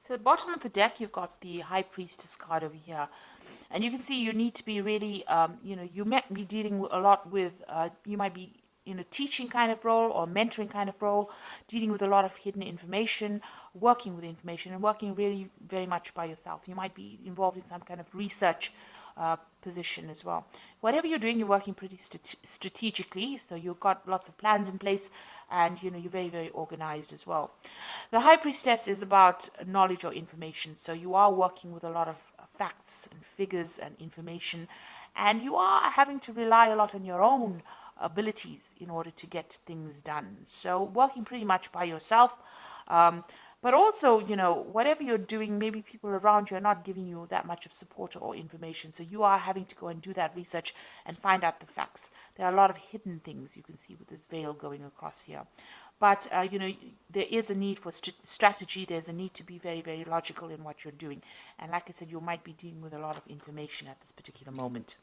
So at the bottom of the deck, you've got the High Priestess card over here. And you can see you need to be really, you might be dealing a lot with, you might be in a teaching kind of role or mentoring kind of role, dealing with a lot of hidden information, working with information, and working really very much by yourself. You might be involved in some kind of research position as well. Whatever you're doing, you're working pretty strategically, so you've got lots of plans in place, and you're very, very organized as well. The High Priestess is about knowledge or information, so you are working with a lot of facts and figures and information, and you are having to rely a lot on your own abilities in order to get things done. So working pretty much by yourself. But also, whatever you're doing, maybe people around you are not giving you that much of support or information. So you are having to go and do that research and find out the facts. There are a lot of hidden things you can see with this veil going across here. But, there is a need for strategy. There's a need to be very, very logical in what you're doing. And like I said, you might be dealing with a lot of information at this particular moment.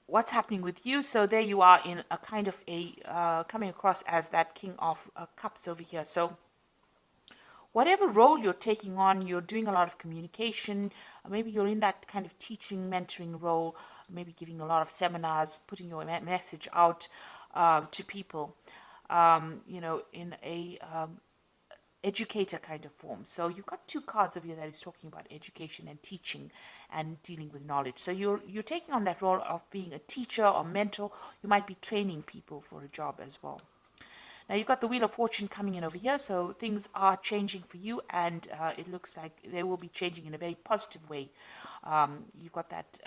What's happening with you? So there you are in a kind of coming across as that King of Cups over here. So whatever role you're taking on, you're doing a lot of communication. Maybe you're in that kind of teaching, mentoring role, maybe giving a lot of seminars, putting your message out to people, in a educator kind of form. So you've got two cards over here that is talking about education and teaching and dealing with knowledge. So you're taking on that role of being a teacher or mentor. You might be training people for a job as well. Now you've got the Wheel of Fortune coming in over here, so things are changing for you, and it looks like they will be changing in a very positive way. You've got that,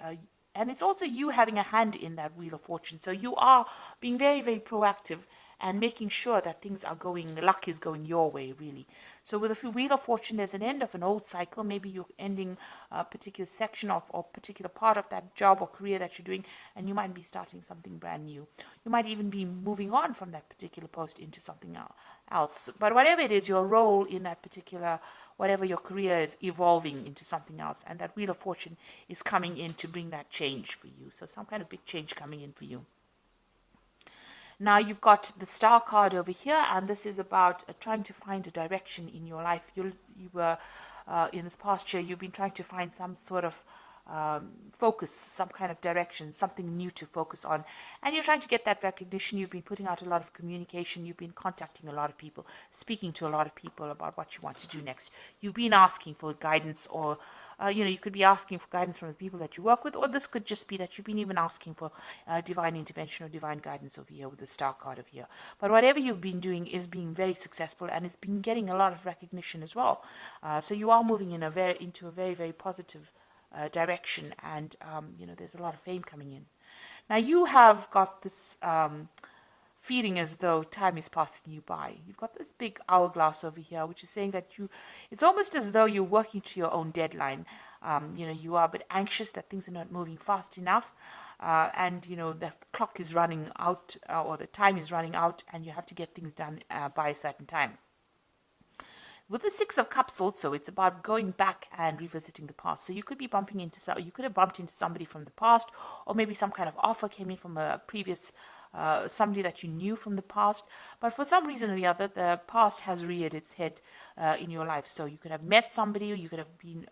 and it's also you having a hand in that Wheel of Fortune. So you are being very, very proactive and making sure that things are going, luck is going your way, really. So with the Wheel of Fortune, there's an end of an old cycle. Maybe you're ending a particular section of or particular part of that job or career that you're doing, and you might be starting something brand new. You might even be moving on from that particular post into something else. But whatever it is, your role in that particular, whatever your career is, evolving into something else, and that Wheel of Fortune is coming in to bring that change for you. So some kind of big change coming in for you. Now you've got the Star card over here, and this is about trying to find a direction in your life. You were in this past year, you've been trying to find some sort of focus, some kind of direction, something new to focus on, and you're trying to get that recognition. You've been putting out a lot of communication. You've been contacting a lot of people, speaking to a lot of people about what you want to do next. You've been asking for guidance, or you could be asking for guidance from the people that you work with, or this could just be that you've been even asking for divine intervention or divine guidance over here with the Star card over here. But whatever you've been doing is being very successful, and it's been getting a lot of recognition as well. So you are moving in into a very, very positive direction, and there's a lot of fame coming in. Now you have got this feeling as though time is passing you by. You've got this big hourglass over here, which is saying that it's almost as though you're working to your own deadline. You are a bit anxious that things are not moving fast enough, and the clock is running out, or the time is running out, and you have to get things done by a certain time. With the Six of Cups also, it's about going back and revisiting the past. So you could be you could have bumped into somebody from the past, or maybe some kind of offer came in from a previous somebody that you knew from the past, but for some reason or the other, the past has reared its head in your life. So you could have met somebody, or you could have been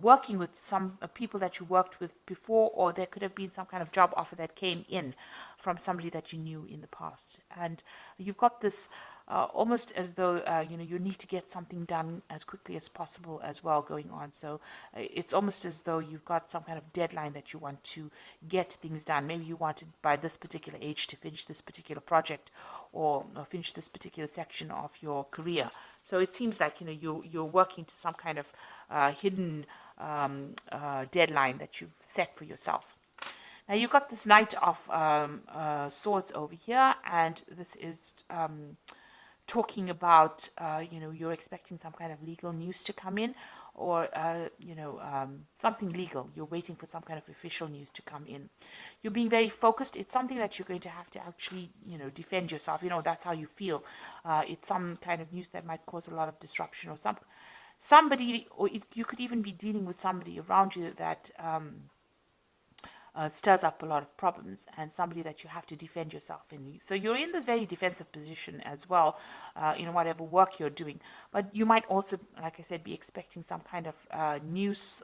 working with some people that you worked with before, or there could have been some kind of job offer that came in from somebody that you knew in the past. And you've got this almost as though you need to get something done as quickly as possible as well going on. So it's almost as though you've got some kind of deadline that you want to get things done. Maybe you wanted by this particular age to finish this particular project, or finish this particular section of your career. So it seems like you're working to some kind of hidden deadline that you've set for yourself. Now you've got this Knight of Swords over here, and this is talking about you're expecting some kind of legal news to come in, or something legal. You're waiting for some kind of official news to come in. You're being very focused. It's something that you're going to have to actually defend yourself. That's how you feel. It's some kind of news that might cause a lot of disruption, or somebody, or you could even be dealing with somebody around you that stirs up a lot of problems, and somebody that you have to defend yourself in. So you're in this very defensive position as well, in whatever work you're doing. But you might also, like I said, be expecting some kind of news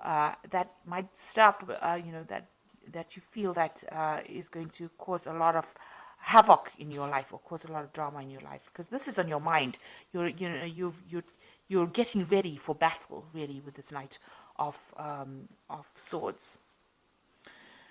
that might stir up, that you feel that is going to cause a lot of havoc in your life or cause a lot of drama in your life, because this is on your mind. You're getting ready for battle, really, with this Knight of Swords.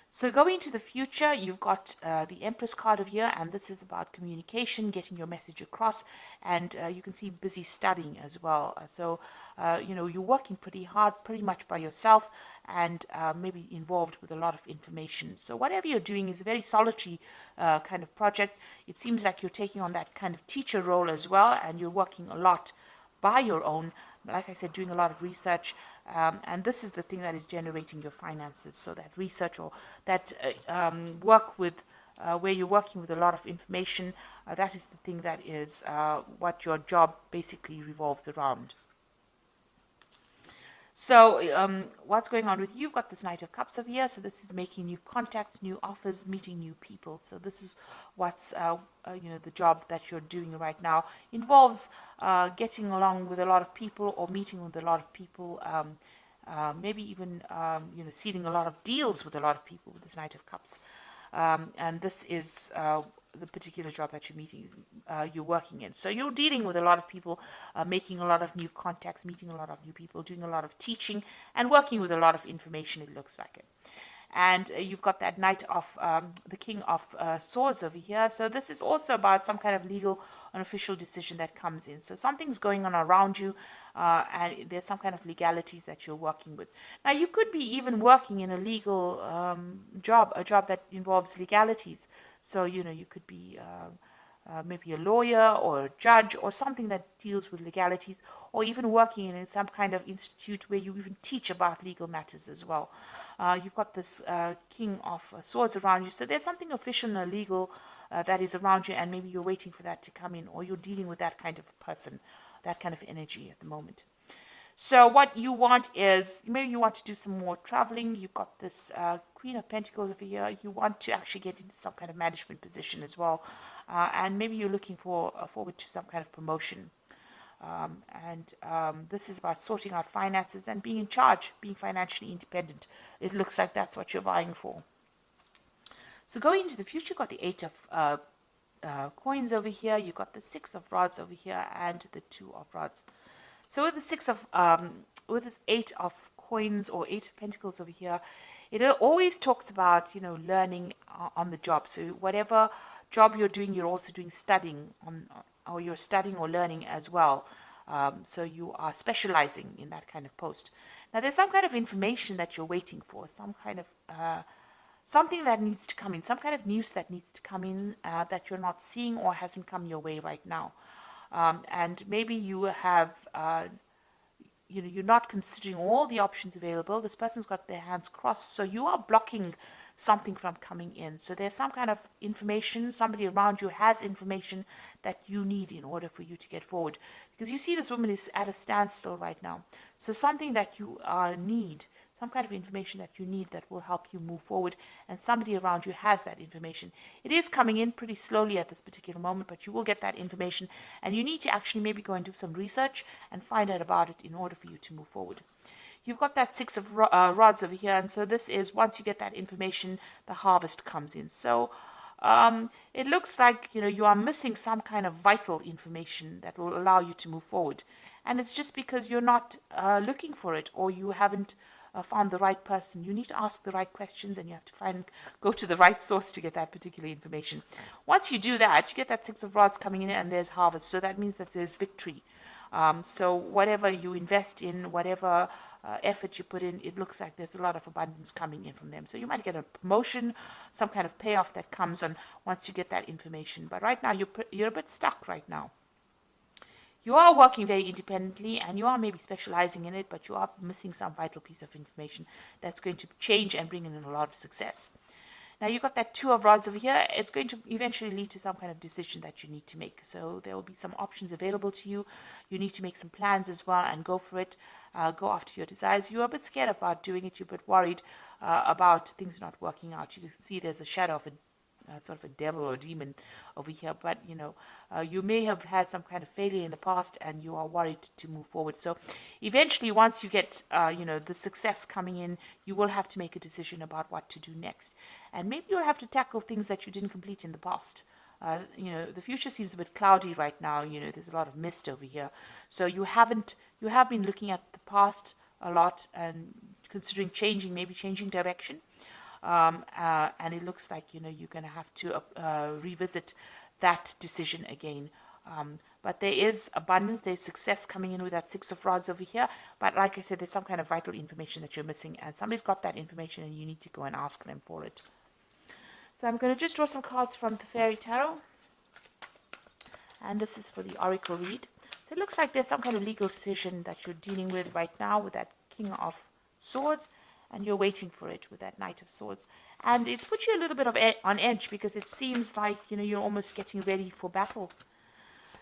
So going into the future, you've got the Empress card of here, and this is about communication, getting your message across, and you can see busy studying as well. So, you're working pretty hard, pretty much by yourself, and maybe involved with a lot of information. So whatever you're doing is a very solitary kind of project. It seems like you're taking on that kind of teacher role as well, and you're working a lot by your own, like I said, doing a lot of research, and this is the thing that is generating your finances. So that research or that work with where you're working with a lot of information, that is the thing that is what your job basically revolves around. So what's going on with you? You've got this Knight of Cups over here. So this is making new contacts, new offers, meeting new people. So this is what's, the job that you're doing right now. Involves getting along with a lot of people or meeting with a lot of people. Maybe even, sealing a lot of deals with a lot of people with this Knight of Cups. And this is the particular job that you're working in. So you're dealing with a lot of people, making a lot of new contacts, meeting a lot of new people, doing a lot of teaching, and working with a lot of information, it looks like it. And you've got that Knight of the King of Swords over here. So this is also about some kind of legal and official decision that comes in. So something's going on around you, and there's some kind of legalities that you're working with. Now, you could be even working in a legal job, a job that involves legalities. So, you could be maybe a lawyer or a judge or something that deals with legalities, or even working in some kind of institute where you even teach about legal matters as well. You've got this King of Swords around you, so there's something official and legal that is around you, and maybe you're waiting for that to come in, or you're dealing with that kind of person, that kind of energy at the moment. So what you want is, maybe you want to do some more traveling. You've got this Queen of Pentacles over here. You want to actually get into some kind of management position as well. And maybe you're looking forward to some kind of promotion. This is about sorting out finances and being in charge, being financially independent. It looks like that's what you're vying for. So going into the future, you've got the 8 of coins over here. You've got the 6 of rods over here and the 2 of rods. So with the 6 of, with this 8 of coins or 8 of pentacles over here, it always talks about, learning on the job. So whatever job you're doing, you're also doing studying on, or you're studying or learning as well. So you are specializing in that kind of post. Now there's some kind of information that you're waiting for, some kind of, something that needs to come in, some kind of news that needs to come in that you're not seeing or hasn't come your way right now. And maybe you have, you're not considering all the options available. This person's got their hands crossed, so you are blocking something from coming in. So there's some kind of information, somebody around you has information that you need in order for you to get forward. Because you see this woman is at a standstill right now. So something that you need, some kind of information that you need that will help you move forward, and somebody around you has that information. It is coming in pretty slowly at this particular moment, but you will get that information, and you need to actually maybe go and do some research and find out about it in order for you to move forward. You've got that 6 of rods over here, and so this is, once you get that information, the harvest comes in. So it looks like, you are missing some kind of vital information that will allow you to move forward. And it's just because you're not looking for it, or you haven't found the right person. You need to ask the right questions, and you have to go to the right source to get that particular information. Once you do that, you get that 6 of rods coming in, and there's harvest. So that means that there's victory. So whatever you invest in, whatever effort you put in, it looks like there's a lot of abundance coming in from them. So you might get a promotion, some kind of payoff that comes on once you get that information. But right now, you're a bit stuck right now. You are working very independently, and you are maybe specializing in it, but you are missing some vital piece of information that's going to change and bring in a lot of success. Now you've got that 2 of rods over here. It's going to eventually lead to some kind of decision that you need to make. So there will be some options available to you. You need to make some plans as well and go for it. go after your desires. You're a bit scared about doing it. You're a bit worried about things not working out. You can see there's a shadow of a sort of a devil or a demon over here, but you may have had some kind of failure in the past and you are worried to move forward. So eventually, once you get the success coming in, you will have to make a decision about what to do next, and maybe you'll have to tackle things that you didn't complete in the past. The future seems a bit cloudy right now. There's a lot of mist over here, so you have been looking at the past a lot and considering maybe changing direction. And it looks like you're going to have to revisit that decision again. But there is abundance, there's success coming in with that Six of Rods over here. But like I said, there's some kind of vital information that you're missing, and somebody's got that information, and you need to go and ask them for it. So I'm going to just draw some cards from the Fairy Tarot, and this is for the Oracle read. So it looks like there's some kind of legal decision that you're dealing with right now with that King of Swords, and you're waiting for it with that Knight of Swords. And it's put you a little bit on edge, because it seems like you're almost getting ready for battle.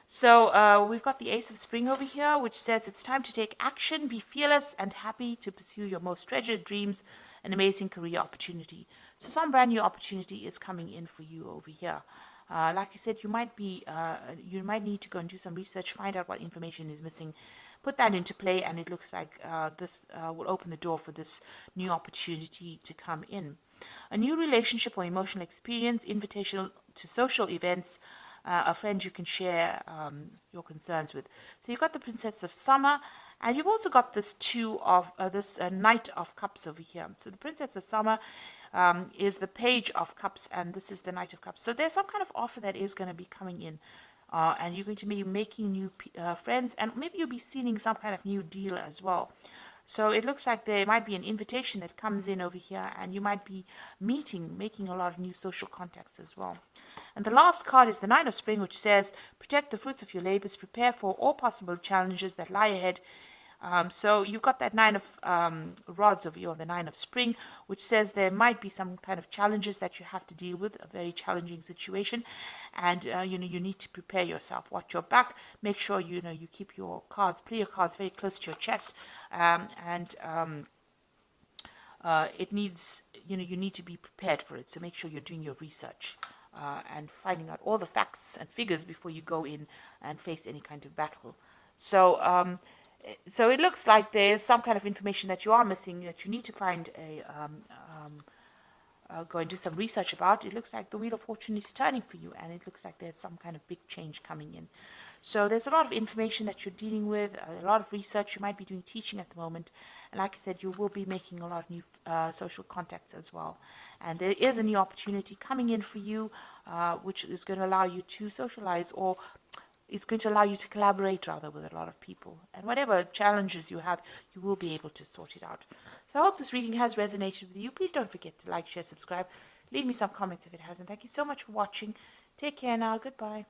So we've got the Ace of Spring over here, which says it's time to take action, be fearless and happy to pursue your most treasured dreams, an amazing career opportunity. So some brand new opportunity is coming in for you over here. Like I said, you might need to go and do some research, find out what information is missing, put that into play, and it looks like this will open the door for this new opportunity to come in. A new relationship or emotional experience, invitation to social events, a friend you can share your concerns with. So you've got the Princess of Summer, and you've also got this Knight of Cups over here. So the Princess of Summer is the Page of Cups, and this is the Knight of Cups. So there's some kind of offer that is going to be coming in. And you're going to be making new friends, and maybe you'll be sealing some kind of new deal as well. So it looks like there might be an invitation that comes in over here, and you might be making a lot of new social contacts as well. And the last card is the Nine of Spring, which says, protect the fruits of your labors, prepare for all possible challenges that lie ahead. So you've got that Nine of Rods over here, or the Nine of Spring, which says there might be some kind of challenges that you have to deal with, a very challenging situation, and you need to prepare yourself. Watch your back. Make sure you keep your cards, play your cards very close to your chest, it needs you need to be prepared for it. So make sure you're doing your research and finding out all the facts and figures before you go in and face any kind of battle. So so it looks like there's some kind of information that you are missing, that you need to find go and do some research about. It looks like the Wheel of Fortune is turning for you, and it looks like there's some kind of big change coming in. So there's a lot of information that you're dealing with, a lot of research. You might be doing teaching at the moment, and like I said, you will be making a lot of new social contacts as well. And there is a new opportunity coming in for you, which is going to allow you to socialize, or it's going to allow you to collaborate rather with a lot of people. And whatever challenges you have, you will be able to sort it out. So I hope this reading has resonated with you. Please don't forget to like, share, subscribe. Leave me some comments if it hasn't. Thank you so much for watching. Take care now. Goodbye.